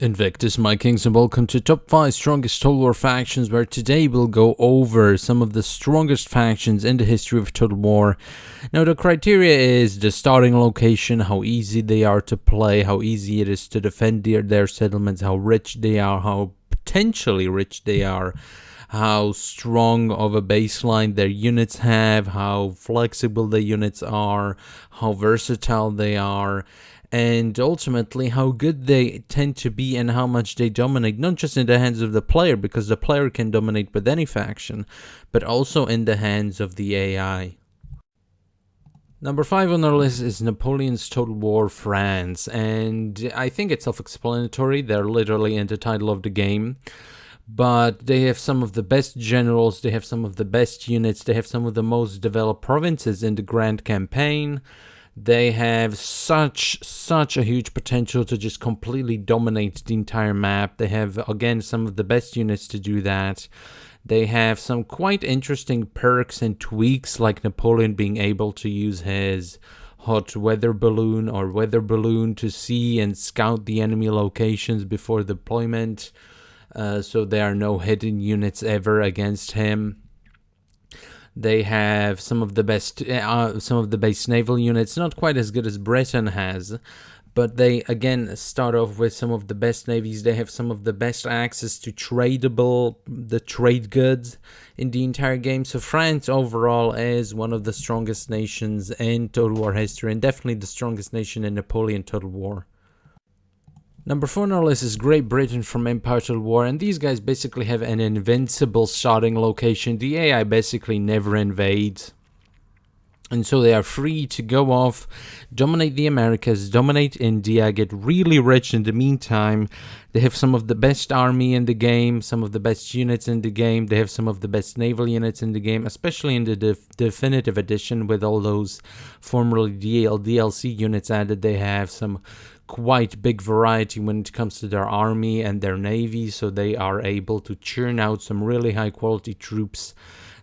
Invictus, my kings, and welcome to Top 5 Strongest Total War Factions, where today we'll go over some of the strongest factions in the history of Total War. Now, the criteria is the starting location, how easy they are to play, how easy it is to defend their settlements, how rich they are, how potentially rich they are, how strong of a baseline their units have, how flexible the units are, how versatile they are, and ultimately how good they tend to be and how much they dominate, not just in the hands of the player, because the player can dominate with any faction, but also in the hands of the AI. Number 5 on our list is Napoleon's Total War France, and I think it's self-explanatory. They're literally in the title of the game. But they have some of the best generals, they have some of the best units, they have some of the most developed provinces in the Grand Campaign. They have such a huge potential to just completely dominate the entire map. They have, again, some of the best units to do that. They have some quite interesting perks and tweaks, like Napoleon being able to use his hot weather balloon or weather balloon to see and scout the enemy locations before deployment. So there are no hidden units ever against him. They have some of the base naval units, not quite as good as Britain has, but they again start off with some of the best navies. They have some of the best access to the trade goods in the entire game. So France overall is one of the strongest nations in Total War history, and definitely the strongest nation in Napoleon Total War. Number 4 on our list is Great Britain from Empire Total War, and these guys basically have an invincible starting location. The AI basically never invades, and so they are free to go off, dominate the Americas, dominate India, get really rich in the meantime. They have some of the best army in the game, some of the best units in the game. They have some of the best naval units in the game, especially in the definitive edition with all those formerly DLC units added. They have some quite big variety when it comes to their army and their navy, so they are able to churn out some really high quality troops.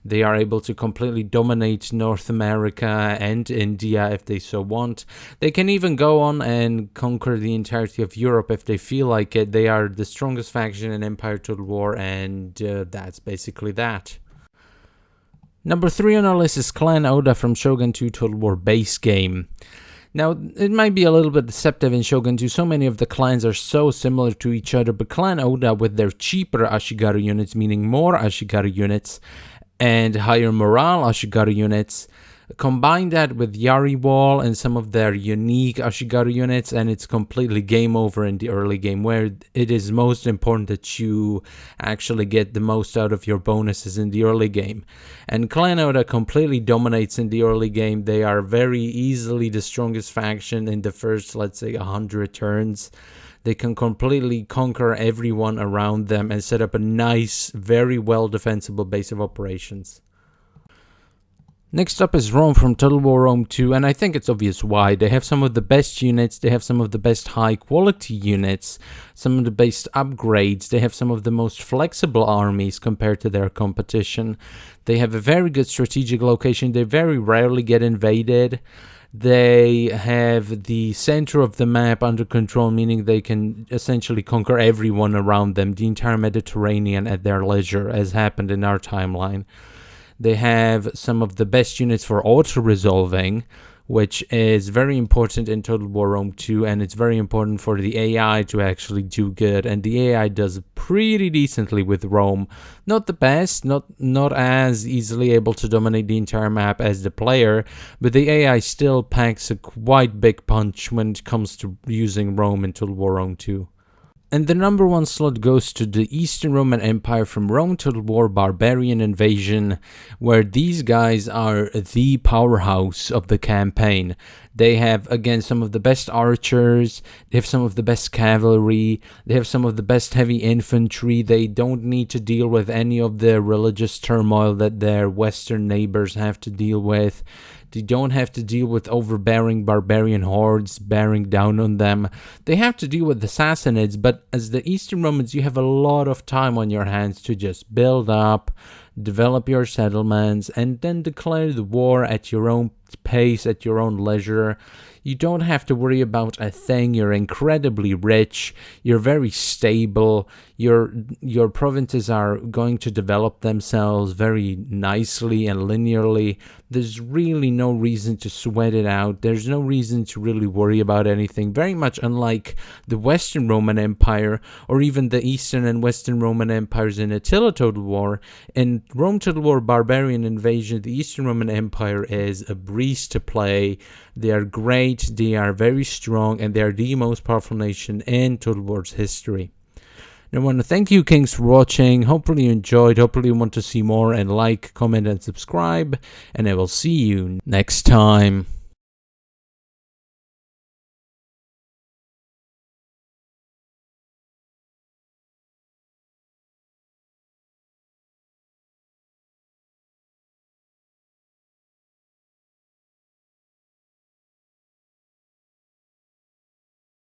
They are able to completely dominate North America and India if they so want. They can even go on and conquer the entirety of Europe if they feel like it. They are the strongest faction in Empire Total War, and that's basically that. Number 3 on our list is Clan Oda from Shogun 2 Total War base game. Now, it might be a little bit deceptive in Shogun 2, so many of the clans are so similar to each other, but Clan Oda, with their cheaper Ashigaru units, meaning more Ashigaru units, and higher morale Ashigaru units, combine that with Yari Wall and some of their unique Ashigaru units, and it's completely game over in the early game, where it is most important that you actually get the most out of your bonuses in the early game. And Clan Oda completely dominates in the early game. They are very easily the strongest faction in the first, let's say, 100 turns. They can completely conquer everyone around them and set up a nice, very well defensible base of operations. Next up is Rome from Total War Rome 2, and I think it's obvious why. They have some of the best units, they have some of the best high quality units, some of the best upgrades, they have some of the most flexible armies compared to their competition. They have a very good strategic location, they very rarely get invaded. They have the center of the map under control, meaning they can essentially conquer everyone around them, the entire Mediterranean at their leisure, as happened in our timeline. They have some of the best units for auto-resolving, which is very important in Total War Rome 2, and it's very important for the AI to actually do good, and the AI does pretty decently with Rome. Not the best, not as easily able to dominate the entire map as the player, but the AI still packs a quite big punch when it comes to using Rome in Total War Rome 2. And the number 1 slot goes to the Eastern Roman Empire from Rome Total War Barbarian Invasion, where these guys are the powerhouse of the campaign. They have, again, some of the best archers, they have some of the best cavalry, they have some of the best heavy infantry. They don't need to deal with any of the religious turmoil that their western neighbors have to deal with. They don't have to deal with overbearing barbarian hordes bearing down on them. They have to deal with the Sassanids, but as the Eastern Romans, you have a lot of time on your hands to just build up, develop your settlements, and then declare the war at your own pace, at your own leisure. You don't have to worry about a thing. You're incredibly rich. You're very stable. Your provinces are going to develop themselves very nicely and linearly. There's really no reason to sweat it out. There's no reason to really worry about anything. Very much unlike the Western Roman Empire, or even the Eastern and Western Roman Empires in Attila Total War. In Rome Total War Barbarian Invasion, the Eastern Roman Empire is a breeze to play. They are great, they are very strong, and they are the most powerful nation in Total War's history. I want to thank you, Kings, for watching. Hopefully you enjoyed. Hopefully you want to see more, and like, comment, and subscribe. And I will see you next time.